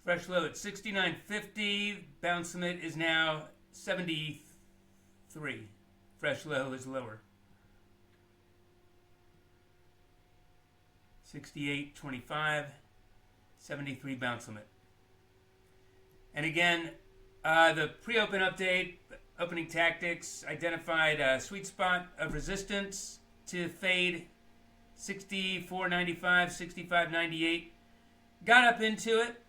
Fresh low at 69.50. Bounce limit is now 73. Fresh low is lower. 68.25. 73 bounce limit. And again, the pre-open update, opening tactics, identified a sweet spot of resistance to fade 64.95, 65.98. Got up into it.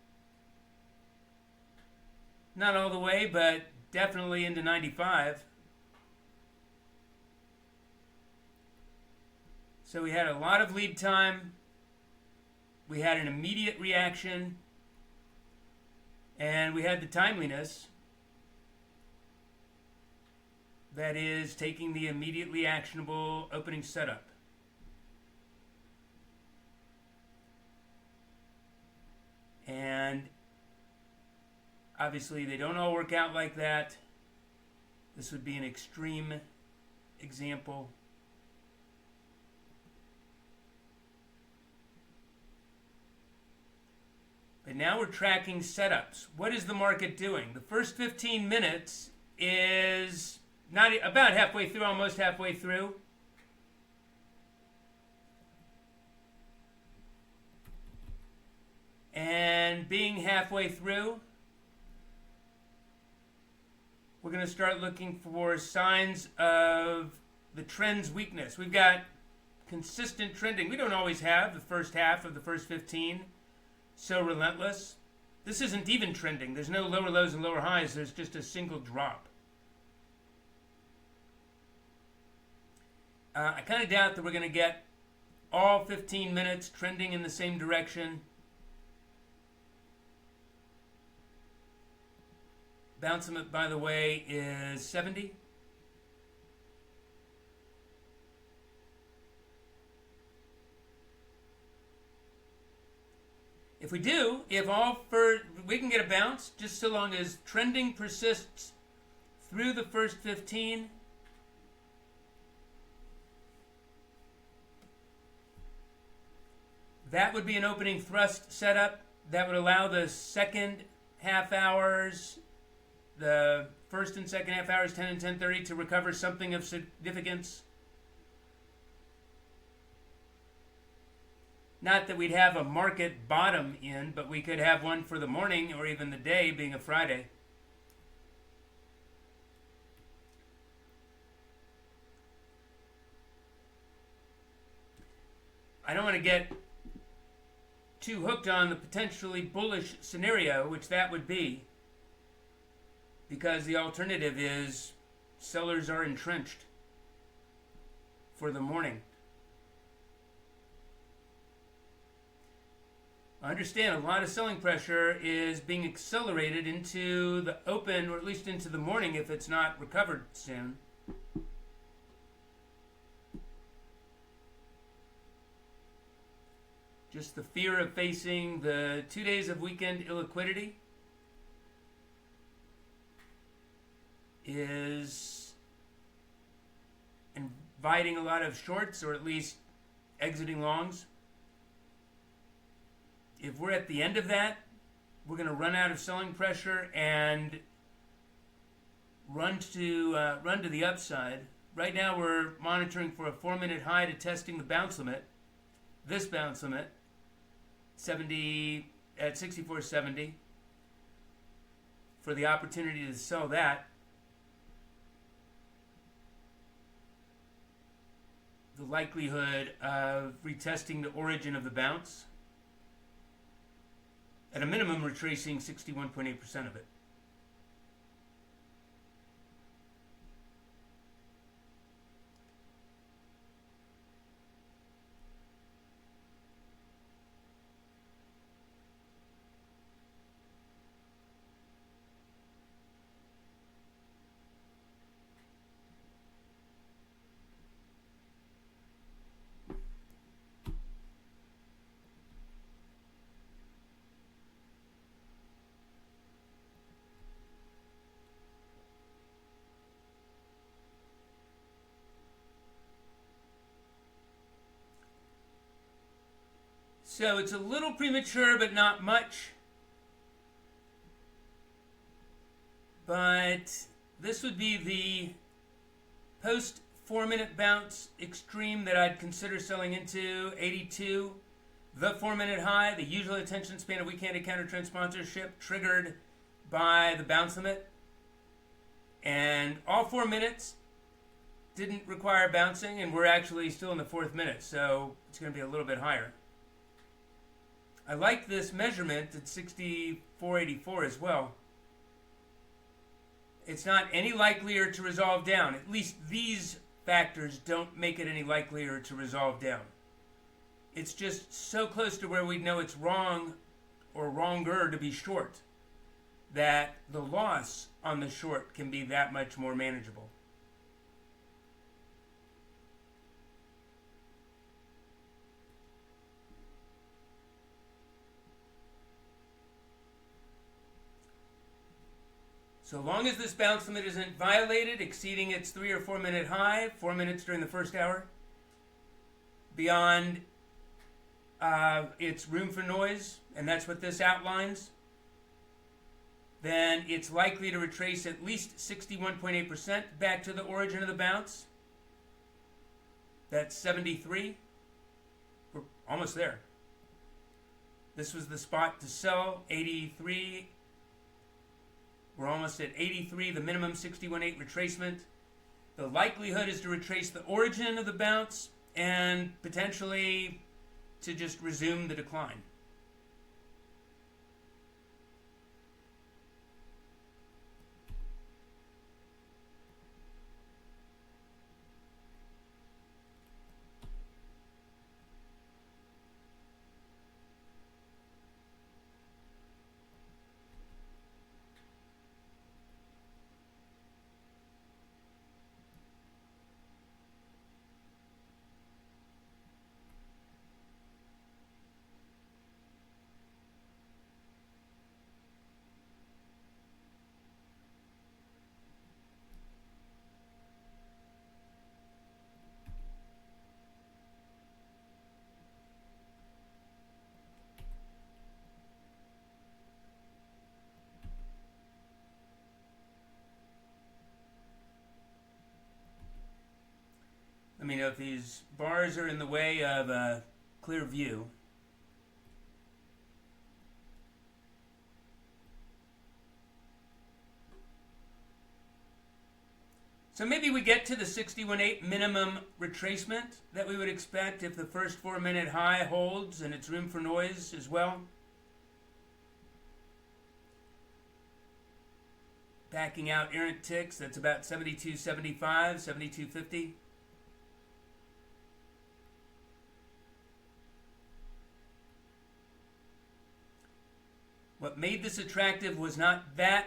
Not all the way, but definitely into 95. So we had a lot of lead time. We had an immediate reaction. And we had the timeliness. That is taking the immediately actionable opening setup. And obviously they don't all work out like that. This would be an extreme example. But now we're tracking setups. What is the market doing? The first 15 minutes is not about halfway through, almost halfway through. And being halfway through, we're going to start looking for signs of the trend's weakness. We've got consistent trending. We don't always have the first half of the first 15 so relentless. This isn't even trending. There's no lower lows and lower highs. There's just a single drop. I kind of doubt that we're going to get all 15 minutes trending in the same direction. Bounce limit, by the way, is 70. If we do, we can get a bounce just so long as trending persists through the first 15. That would be an opening thrust setup. That would allow the second half hours, the first and second half hours, 10 and 10:30, to recover something of significance. Not that we'd have a market bottom in, but we could have one for the morning or even the day, being a Friday. I don't want to get too hooked on the potentially bullish scenario, which that would be, because the alternative is sellers are entrenched for the morning. I understand a lot of selling pressure is being accelerated into the open, or at least into the morning if it's not recovered soon. Just the fear of facing the 2 days of weekend illiquidity is inviting a lot of shorts, or at least exiting longs. If we're at the end of that, we're going to run out of selling pressure and run to the upside. Right now we're monitoring for a 4-minute high to testing the bounce limit. This bounce limit, 70 at 64.70, for the opportunity to sell that. The likelihood of retesting the origin of the bounce. At a minimum, retracing 61.8% of it. So it's a little premature, but not much. but this would be the post 4-minute bounce extreme that I'd consider selling into. 82, the 4-minute high, the usual attention span of weak-handed counter-trend sponsorship triggered by the bounce limit. And all 4 minutes didn't require bouncing, and we're actually still in the 4th minute, so it's going to be a little bit higher. I like this measurement at 64.84 as well. It's not any likelier to resolve down. At least these factors don't make it any likelier to resolve down. It's just so close to where we know it's wrong or wronger to be short that the loss on the short can be that much more manageable. So long as this bounce limit isn't violated, exceeding its 3 or 4 minute high, 4 minutes during the first hour, beyond its room for noise, and that's what this outlines, then it's likely to retrace at least 61.8% back to the origin of the bounce. That's 73. We're almost there. This was the spot to sell, 83. We're almost at 83, the minimum 61.8 retracement. The likelihood is to retrace the origin of the bounce and potentially to just resume the decline. Let me know if these bars are in the way of a clear view. So maybe we get to the 61.8 minimum retracement that we would expect if the first 4 minute high holds and it's room for noise as well. Backing out errant ticks, that's about 72.75, 72.50. What made this attractive was not that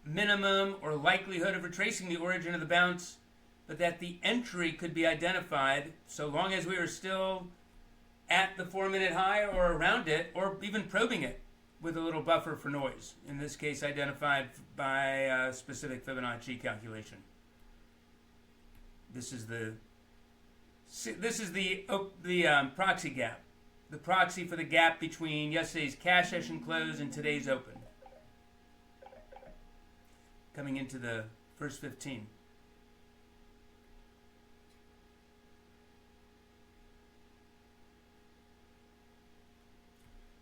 minimum or likelihood of retracing the origin of the bounce, but that the entry could be identified so long as we were still at the 4 minute high or around it, or even probing it with a little buffer for noise. In this case, identified by a specific Fibonacci calculation. This is the proxy gap. The proxy for the gap between yesterday's cash session close and today's open. Coming into the first 15.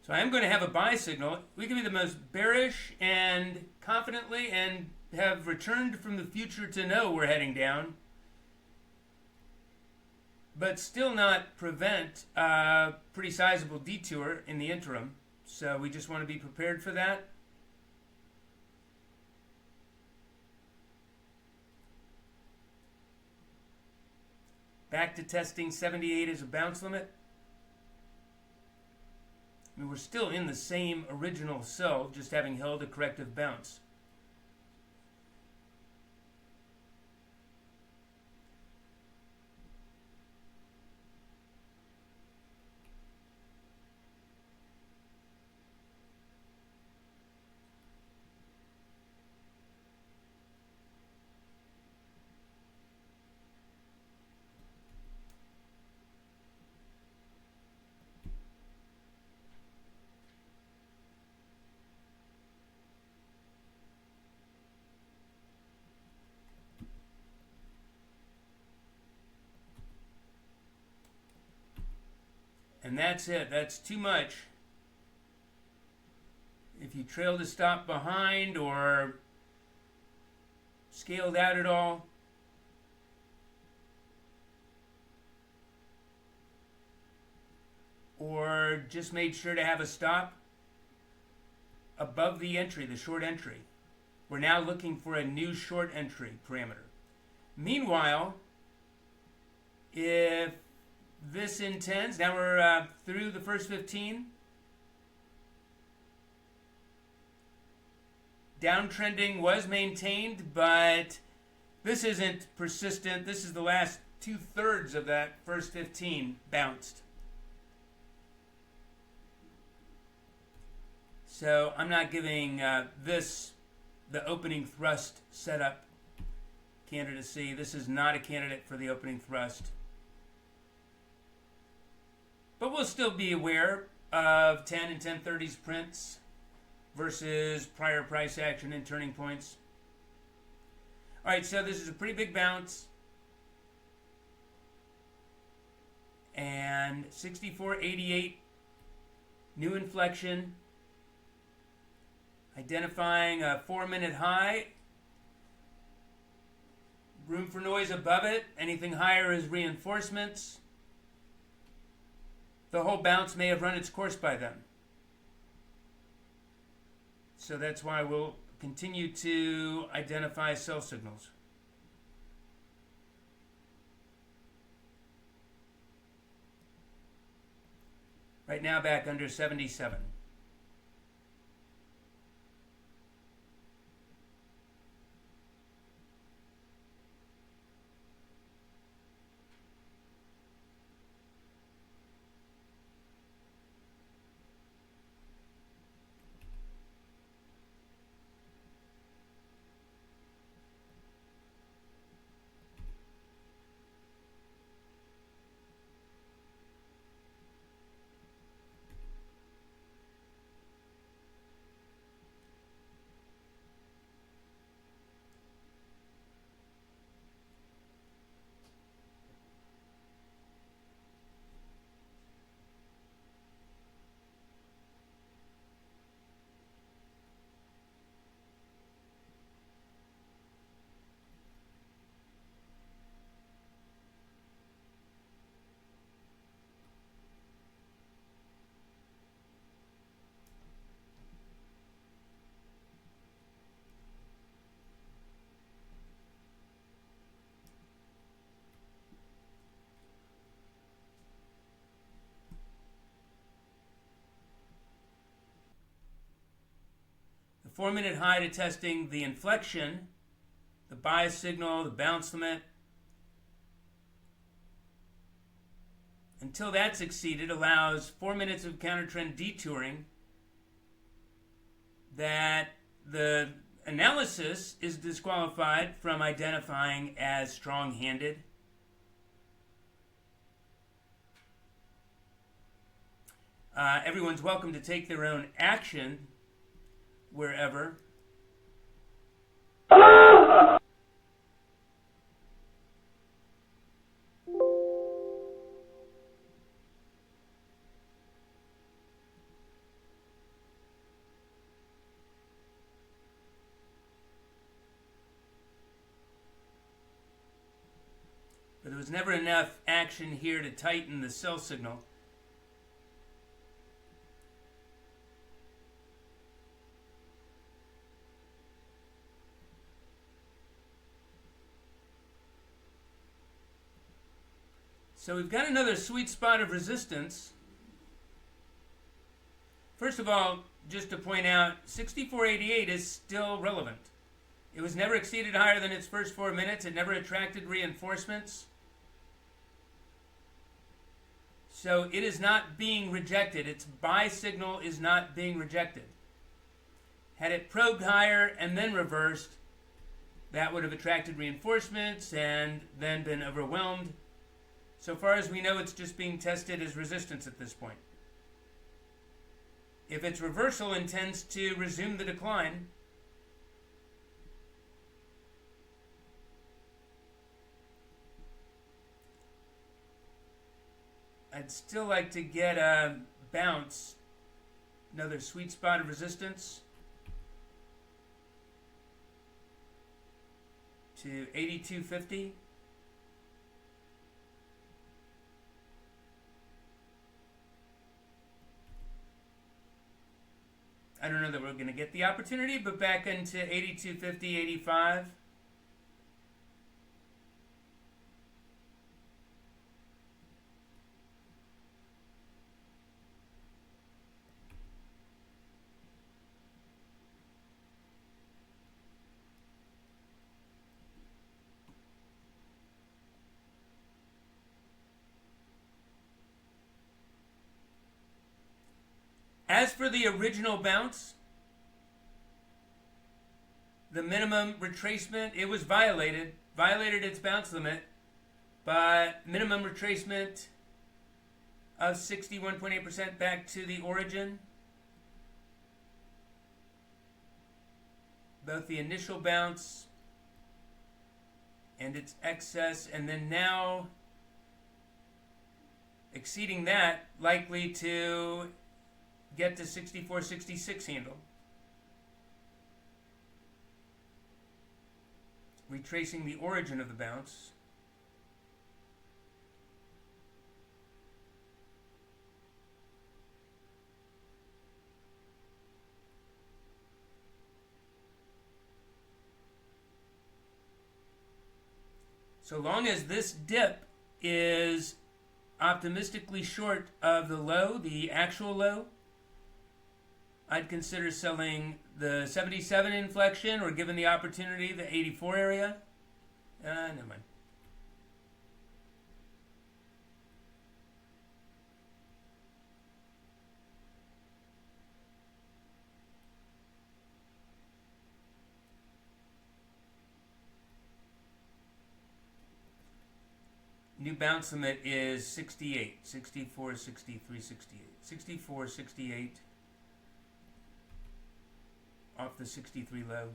So I am going to have a buy signal. We can be the most bearish and confidently and have returned from the future to know we're heading down, but still not prevent a pretty sizable detour in the interim. So we just want to be prepared for that. Back to testing 78 as a bounce limit. I mean, we're still in the same original sell, just having held a corrective bounce. And that's it. That's too much. If you trailed to stop behind or scaled out at all, or just made sure to have a stop above the entry, the short entry. We're now looking for a new short entry parameter. Meanwhile, if this intends, now we're through the first 15. Downtrending was maintained, but this isn't persistent. This is the last 2/3 of that first 15 bounced. So I'm not giving this the opening thrust setup candidacy. This is not a candidate for the opening thrust. But we'll still be aware of 10 and 1030s prints versus prior price action and turning points. All right, so this is a pretty big bounce. And 64.88, new inflection. Identifying a 4-minute high. Room for noise above it. Anything higher is reinforcements. The whole bounce may have run its course by then. So that's why we'll continue to identify sell signals. Right now back under 77. The 4-minute high to testing the inflection, the bias signal, the bounce limit. Until that's exceeded, allows 4 minutes of counter-trend detouring that the analysis is disqualified from identifying as strong-handed. Everyone's welcome to take their own action wherever. But there was never enough action here to tighten the sell signal. So we've got another sweet spot of resistance. First of all, just to point out, 64.88 is still relevant. It was never exceeded higher than its first 4 minutes. It never attracted reinforcements. So it is not being rejected. Its buy signal is not being rejected. Had it probed higher and then reversed, that would have attracted reinforcements and then been overwhelmed. So far as we know, it's just being tested as resistance at this point. If its reversal intends to resume the decline, I'd still like to get a bounce, another sweet spot of resistance to 82.50. I don't know that we're going to get the opportunity, but back into 82.50, 85. As for the original bounce, the minimum retracement, it was violated its bounce limit, but minimum retracement of 61.8% back to the origin. Both the initial bounce and its excess, and then now exceeding that, likely to get to 64.66 handle. Retracing the origin of the bounce. So long as this dip is optimistically short of the low, the actual low, I'd consider selling the 77 inflection, or given the opportunity, the 84 area. Never mind. New bounce limit is 68, 64, 63, 68. 64, 68 off the 63 low.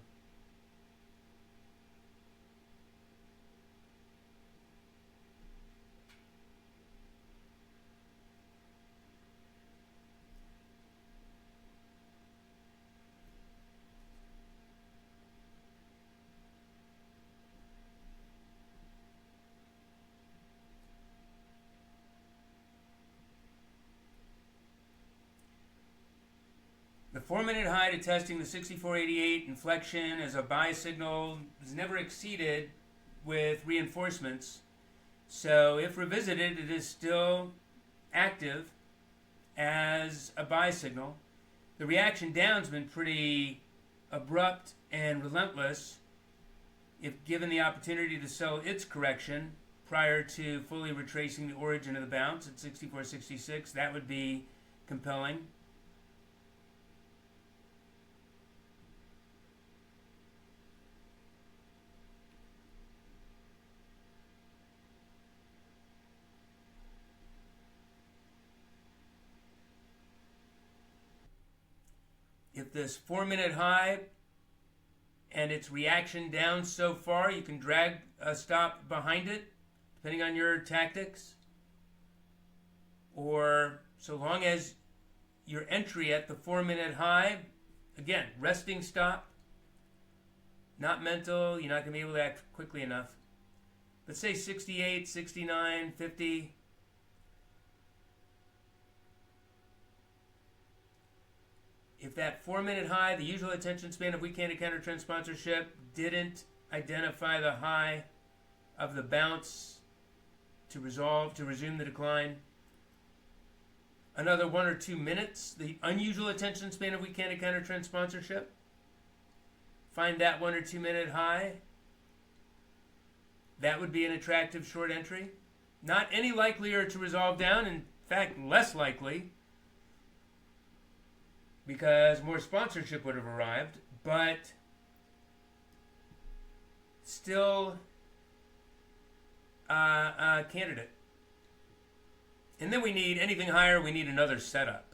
The 4-minute high to testing the 64.88 inflection as a buy signal is never exceeded with reinforcements. So if revisited, it is still active as a buy signal. The reaction down's been pretty abrupt and relentless. If given the opportunity to sell its correction prior to fully retracing the origin of the bounce at 64.66, that would be compelling. If this 4-minute high and its reaction down so far, you can drag a stop behind it, depending on your tactics. Or so long as your entry at the 4-minute high, again, resting stop, not mental, you're not going to be able to act quickly enough. Let's say 68, 69, 50. If that 4-minute high, the usual attention span of weak candid counter trend sponsorship, didn't identify the high of the bounce to resume the decline, another 1 or 2 minutes, the unusual attention span of weak candid counter trend sponsorship, find that 1 or 2 minute high, that would be an attractive short entry. Not any likelier to resolve down, in fact, less likely, because more sponsorship would have arrived, but still a candidate. And then we need anything higher, we need another setup.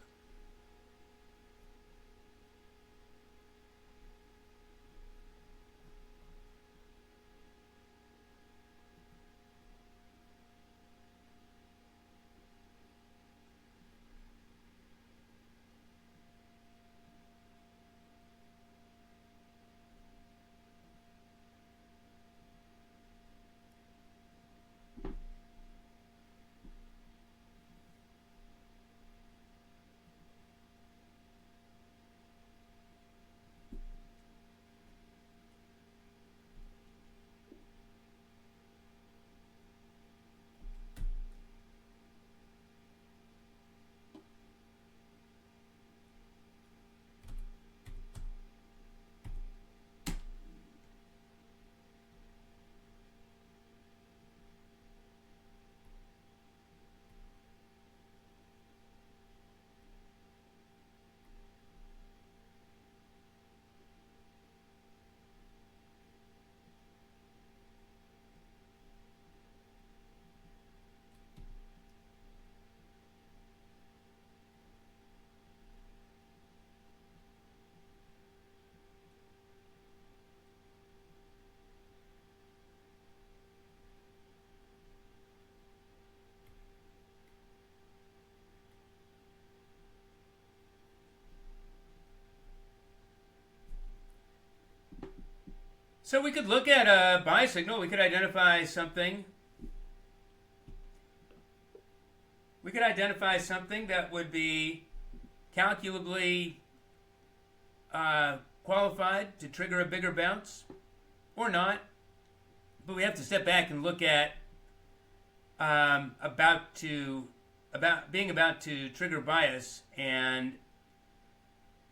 So we could look at a buy signal. We could identify something. We could identify something that would be calculably qualified to trigger a bigger bounce, or not. But we have to step back and look at being about to trigger bias and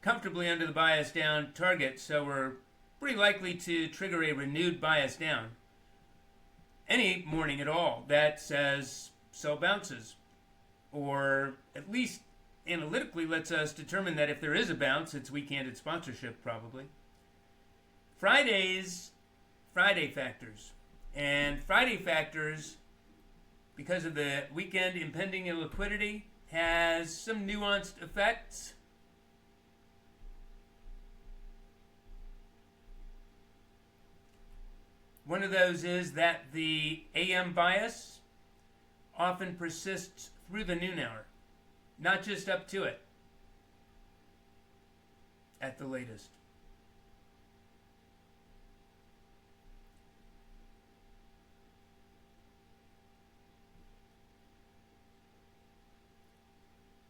comfortably under the bias down target. So we're pretty likely to trigger a renewed bias down any morning at all that says sell bounces, or at least analytically lets us determine that if there is a bounce, it's weak-handed sponsorship probably. Friday factors. And Friday factors, because of the weekend impending illiquidity, has some nuanced effects. One of those is that the AM bias often persists through the noon hour, not just up to it at the latest.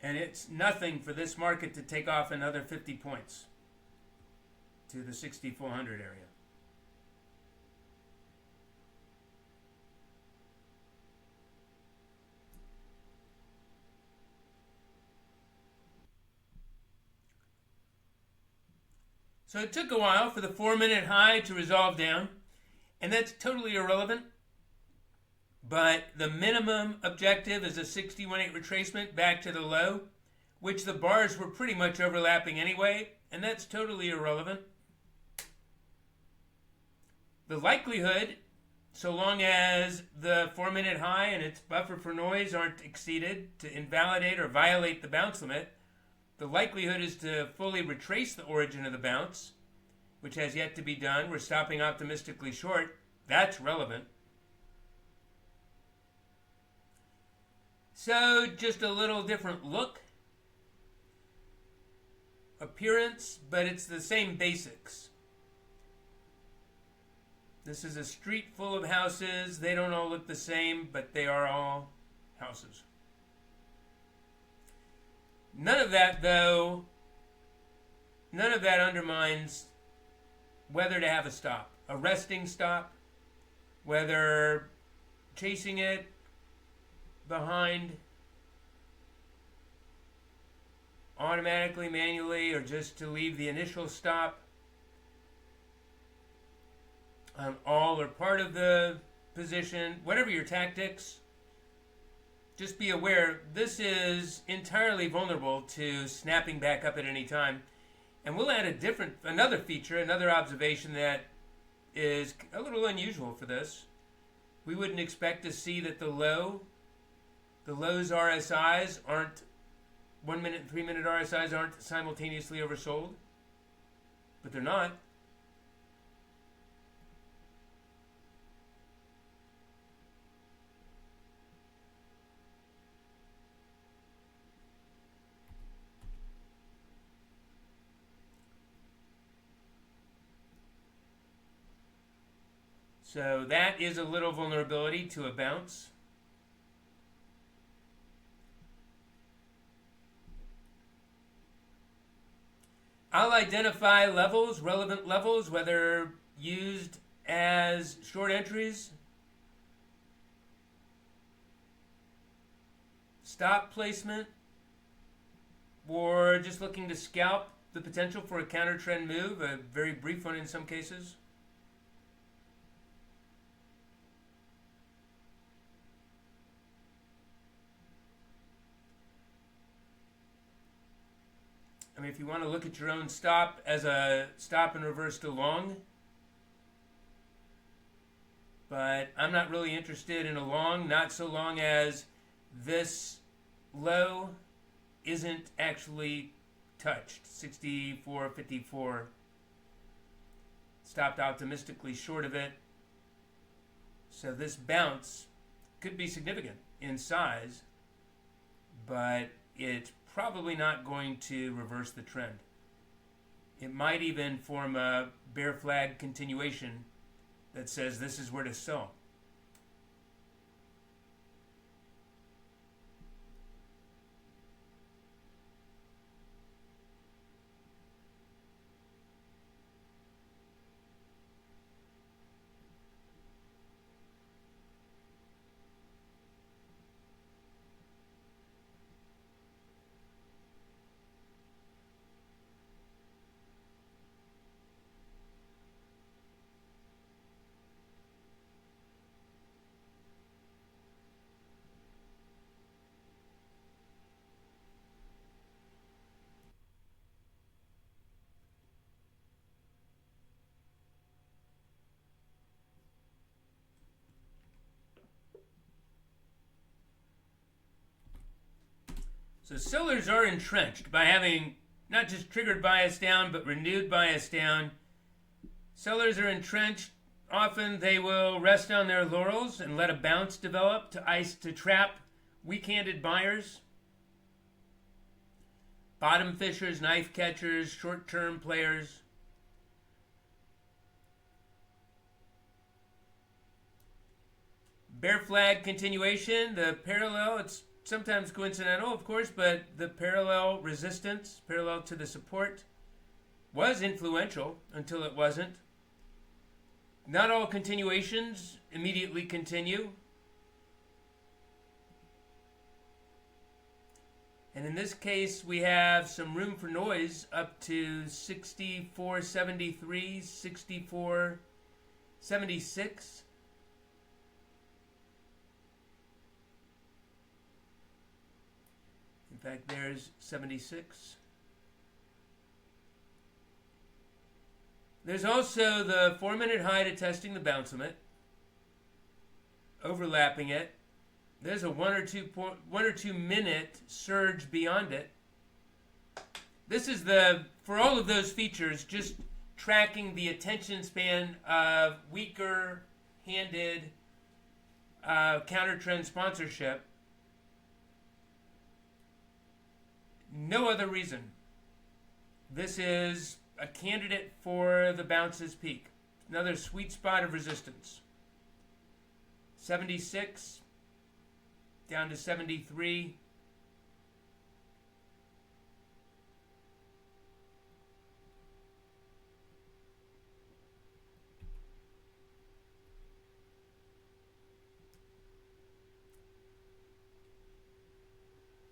And it's nothing for this market to take off another 50 points to the 6,400 area. So it took a while for the 4-minute high to resolve down, and that's totally irrelevant. But the minimum objective is a 61.8 retracement back to the low, which the bars were pretty much overlapping anyway, and that's totally irrelevant. The likelihood, so long as the 4-minute high and its buffer for noise aren't exceeded to invalidate or violate the bounce limit, the likelihood is to fully retrace the origin of the bounce, which has yet to be done. We're stopping optimistically short. That's relevant. So just a little different look, appearance, but it's the same basics. This is a street full of houses. They don't all look the same, but they are all houses. None of that, though, undermines whether to have a stop, a resting stop, whether chasing it behind automatically, manually, or just to leave the initial stop. All or part of the position, whatever your tactics, just be aware this is entirely vulnerable to snapping back up at any time. And we'll add another feature, another observation that is a little unusual for this. We wouldn't expect to see that the low's RSIs aren't 1 minute and 3 minute RSIs aren't simultaneously oversold, but they're not. So that is a little vulnerability to a bounce. I'll identify levels, relevant levels, whether used as short entries, stop placement, or just looking to scalp the potential for a counter trend move, a very brief one in some cases. I mean, if you want to look at your own stop as a stop and reverse to long, but I'm not really interested in a long, not so long as this low isn't actually touched. 64.54, stopped optimistically short of it. So this bounce could be significant in size, but it's probably not going to reverse the trend. It might even form a bear flag continuation that says this is where to sell. So sellers are entrenched by having not just triggered bias down, but renewed bias down. Sellers are entrenched. Often they will rest on their laurels and let a bounce develop to trap weak-handed buyers. Bottom fishers, knife catchers, short-term players. Bear flag continuation, the parallel, it's sometimes coincidental, of course, but the parallel resistance, parallel to the support, was influential until it wasn't. Not all continuations immediately continue. And in this case, we have some room for noise up to 64.73, 64.76. In fact, there's 76. There's also the 4-minute high to testing the bounce limit, overlapping it. There's a 1 or 2 minute surge beyond it. This is for all of those features, just tracking the attention span of weaker handed counter trend sponsorship. No other reason. This is a candidate for the bounce's peak. Another sweet spot of resistance. 76 down to 73.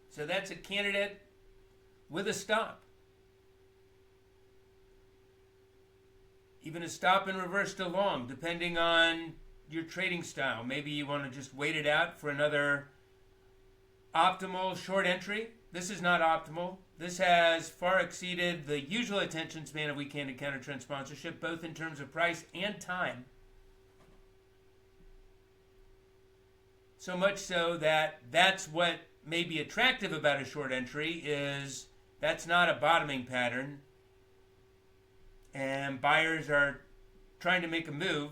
So that's a candidate with a stop. Even a stop and reverse to long, depending on your trading style. Maybe you want to just wait it out for another optimal short entry. This is not optimal. This has far exceeded the usual attention span of weak-handed counter trend sponsorship, both in terms of price and time. So much so that that's what may be attractive about a short entry is that's not a bottoming pattern. And buyers are trying to make a move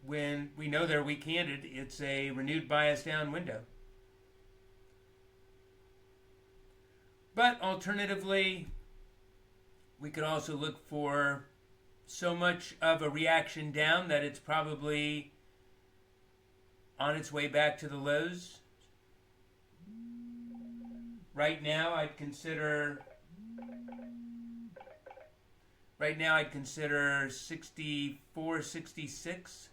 when we know they're weak-handed. It's a renewed bias down window. But alternatively, we could also look for so much of a reaction down that it's probably on its way back to the lows. Right now, I'd consider 64, 66.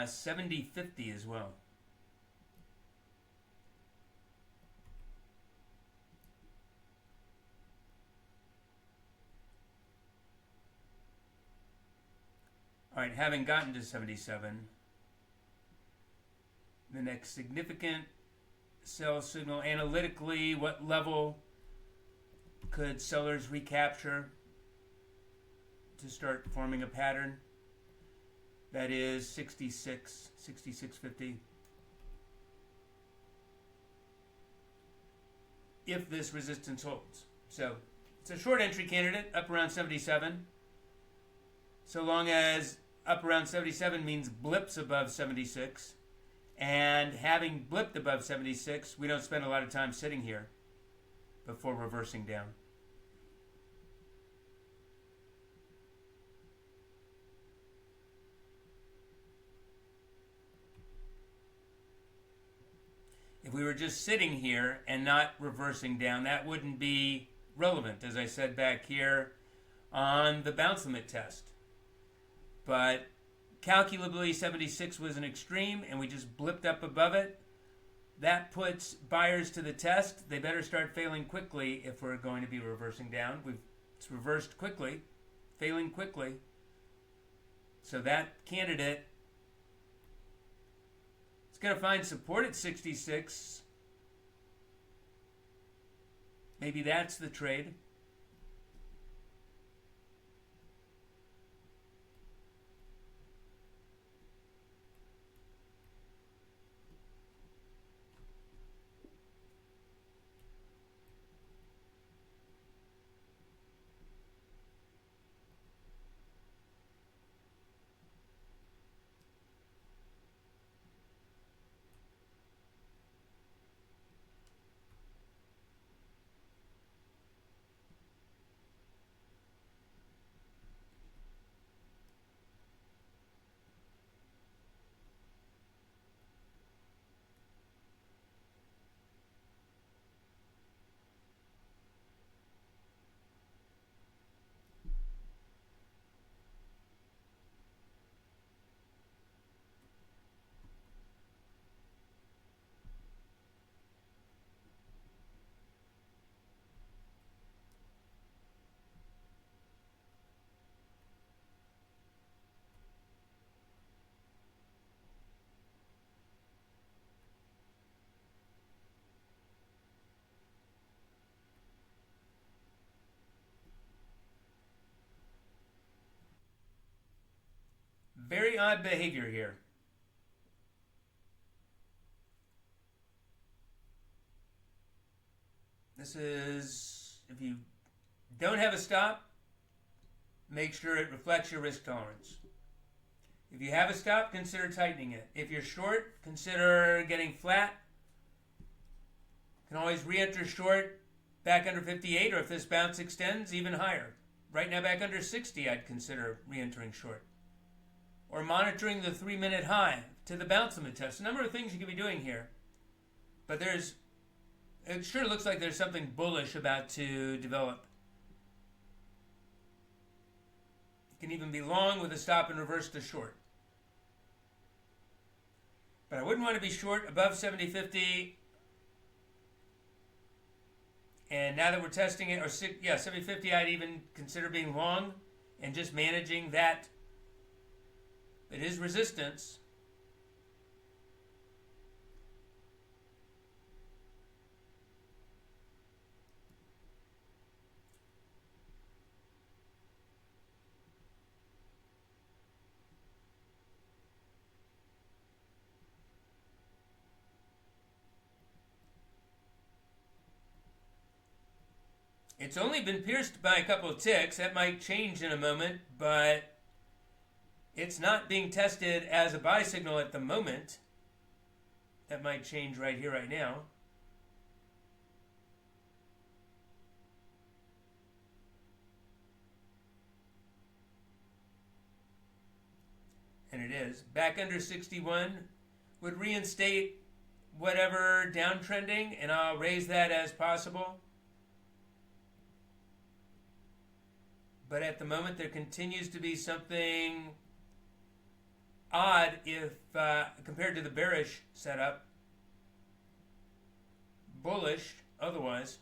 $70.50 as well. All right, having gotten to 77, the next significant sell signal analytically, what level could sellers recapture? to start forming a pattern that is 66.50. If this resistance holds. So it's a short entry candidate up around 77. So long as up around 77 means blips above 76. And having blipped above 76, we don't spend a lot of time sitting here before reversing down. If we were just sitting here and not reversing down, that wouldn't be relevant, as I said back here on the bounce limit test. But calculably 76 was an extreme and we just blipped up above it. That puts buyers to the test. They better start failing quickly if we're going to be reversing down. It's reversed quickly, failing quickly. So that candidate is going to find support at 66. Maybe that's the trade. Very odd behavior here. This is, if you don't have a stop, make sure it reflects your risk tolerance. If you have a stop, consider tightening it. If you're short, consider getting flat. You can always re-enter short back under 58, or if this bounce extends, even higher. Right now back under 60, I'd consider re-entering short. Or monitoring the 3-minute high to the bounce limit test. A number of things you could be doing here. But it sure looks like there's something bullish about to develop. You can even be long with a stop and reverse to short. But I wouldn't want to be short above 70.50. And now that we're testing it, 70.50, I'd even consider being long and just managing that. It is resistance. It's only been pierced by a couple of ticks. That might change in a moment, but it's not being tested as a buy signal at the moment. That might change right here, right now. And it is. Back under 61 would reinstate whatever downtrending, and I'll raise that as possible. But at the moment, there continues to be something odd if compared to the bearish setup. Bullish otherwise.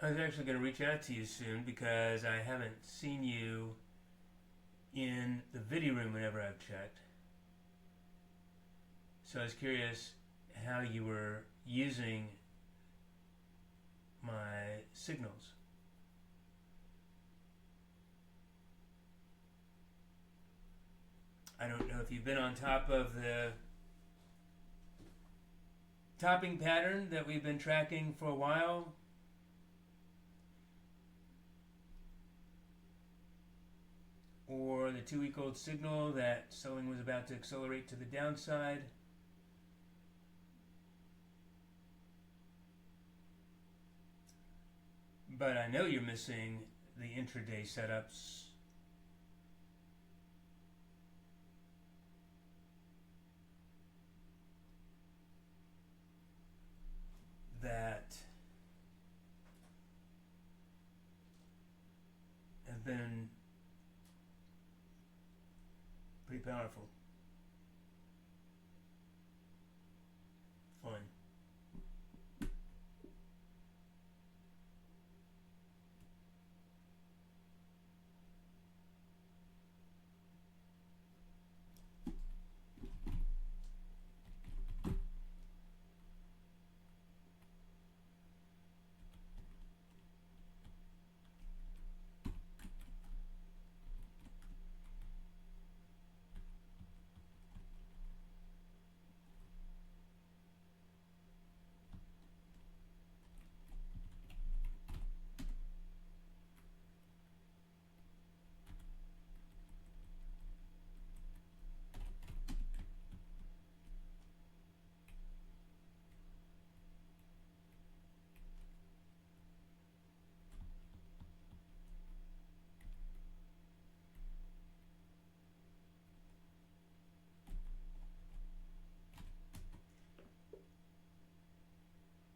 I was actually going to reach out to you soon because I haven't seen you in the video room whenever I've checked. So I was curious how you were using my signals. I don't know if you've been on top of the topping pattern that we've been tracking for a while. Or the 2-week-old signal that selling was about to accelerate to the downside. But I know you're missing the intraday setups. That have been pretty powerful. Fun.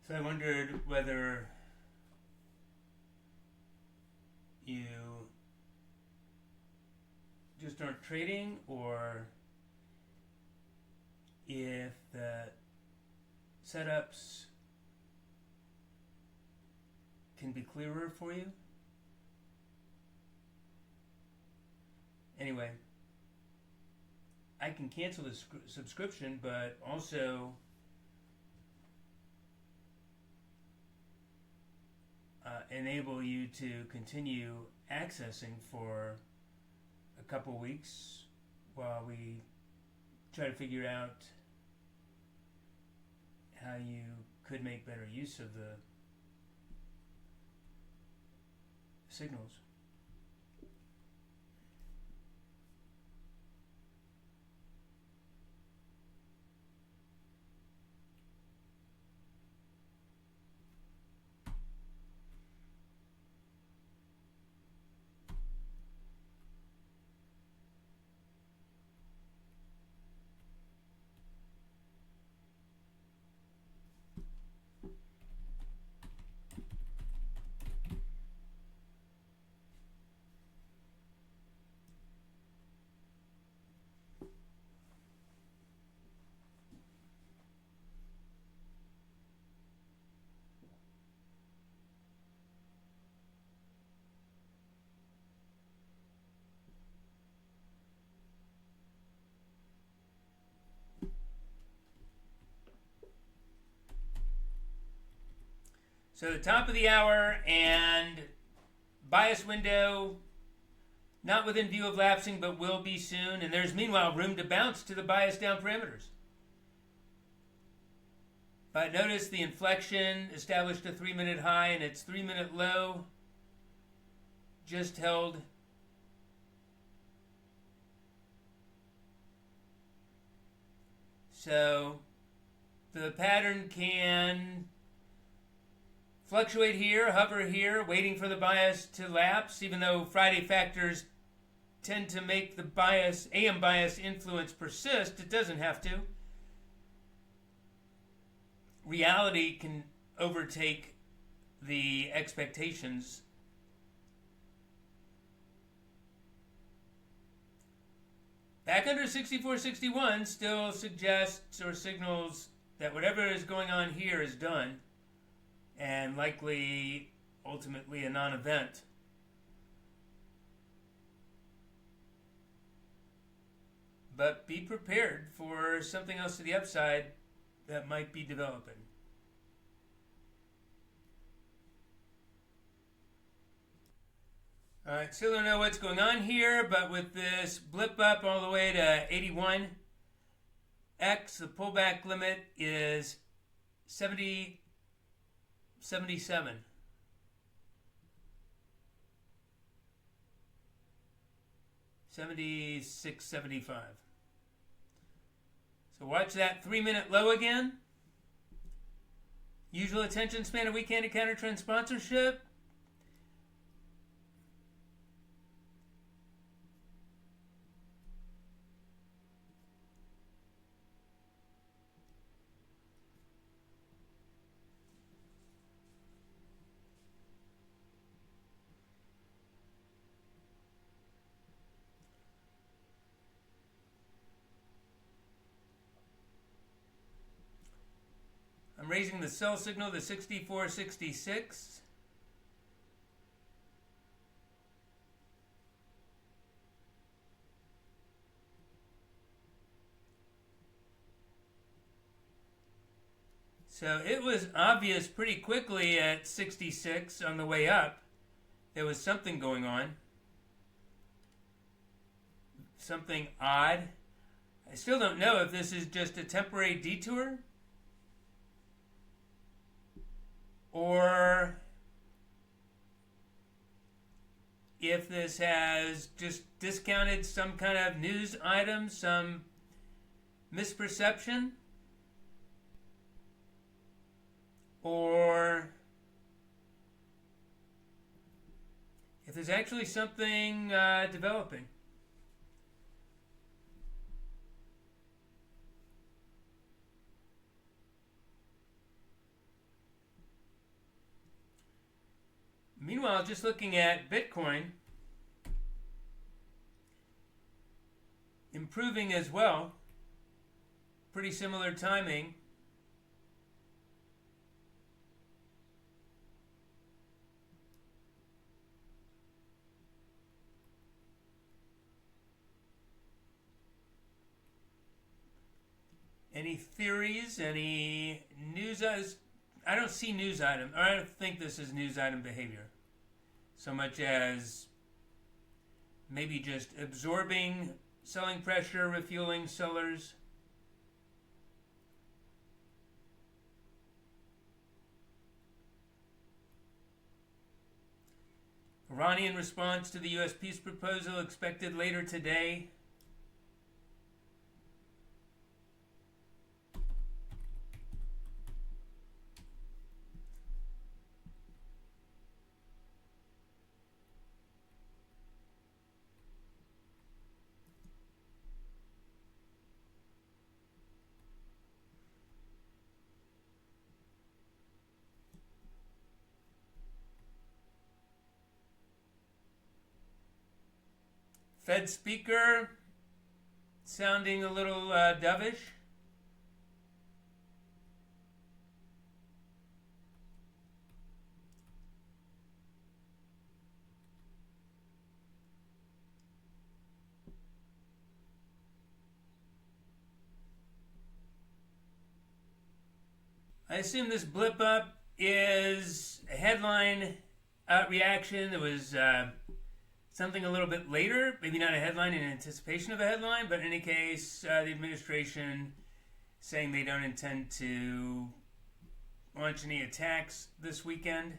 So I wondered whether you just aren't trading, or if the setups can be clearer for you. Anyway, I can cancel the subscription, but also enable you to continue accessing for a couple weeks while we try to figure out how you could make better use of the signals. So the top of the hour and bias window not within view of lapsing, but will be soon. And there's meanwhile room to bounce to the bias down parameters. But notice the inflection established a 3-minute high and its 3-minute low just held. So the pattern can fluctuate here, hover here, waiting for the bias to lapse, even though Friday factors tend to make the bias, AM bias influence persist. It doesn't have to. Reality can overtake the expectations. Back under 64.61 still suggests or signals that whatever is going on here is done, and likely ultimately a non-event. But be prepared for something else to the upside that might be developing. Alright, still don't know what's going on here, but with this blip up all the way to 81, X, the pullback limit is 77. 76, 75. So watch that 3-minute low again. Usual attention span of weekend to counter trend sponsorship. I'm raising the sell signal to 64.66. So it was obvious pretty quickly at 66 on the way up. There was something going on. Something odd. I still don't know if this is just a temporary detour or if this has just discounted some kind of news item, some misperception, or if there's actually something developing. Meanwhile, just looking at Bitcoin, improving as well, pretty similar timing. Any theories, any news? I don't see news item, or I don't think this is news item behavior so much as maybe just absorbing selling pressure, refueling sellers. Iranian response to the U.S. peace proposal expected later today. Fed speaker sounding a little dovish. I assume this blip up is a headline reaction. It was something a little bit later, maybe not a headline in anticipation of a headline, but in any case, the administration saying they don't intend to launch any attacks this weekend.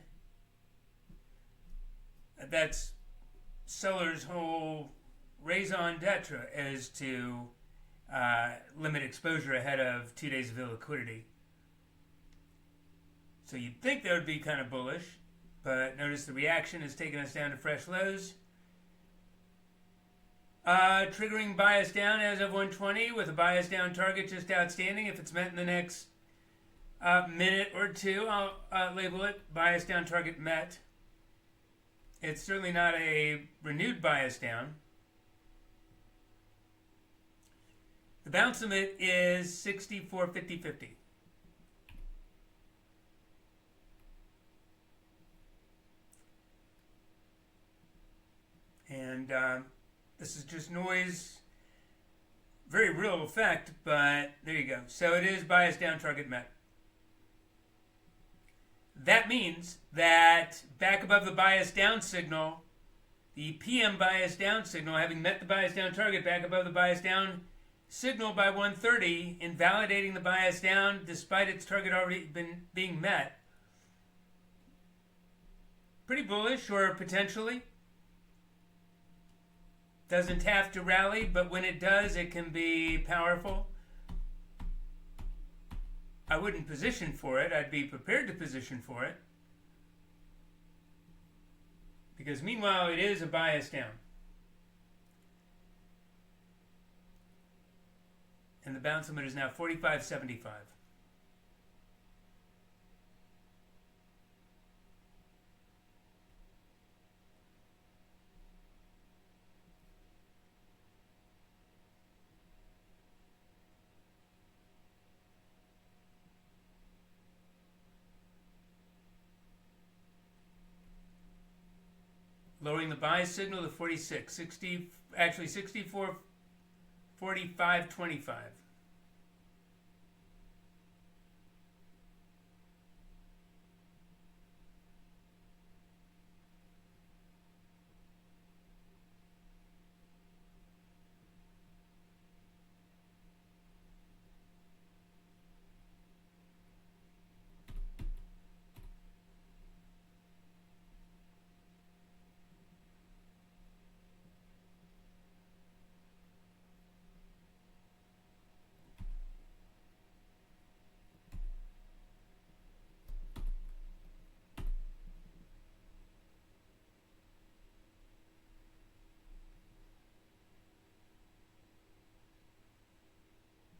That's sellers' whole raison d'etre, is to limit exposure ahead of 2 days of illiquidity. So you'd think that would be kind of bullish, but notice the reaction has taken us down to fresh lows. Triggering bias down as of 120 with a bias down target just outstanding. If it's met in the next minute or two, I'll label it bias down target met. It's certainly not a renewed bias down. The bounce limit is 64.50.50. And this is just noise, very real effect, but there you go. So it is bias down, target met. That means that back above the bias down signal, the PM bias down signal, having met the bias down target, back above the bias down signal by 130, invalidating the bias down despite its target already being met. Pretty bullish, or potentially. Doesn't have to rally, but when it does, it can be powerful. I wouldn't position for it. I'd be prepared to position for it. Because meanwhile, it is a bias down. And the bounce limit is now 45.75. Lowering the buy signal to 46, 60, actually 64, 45, 25.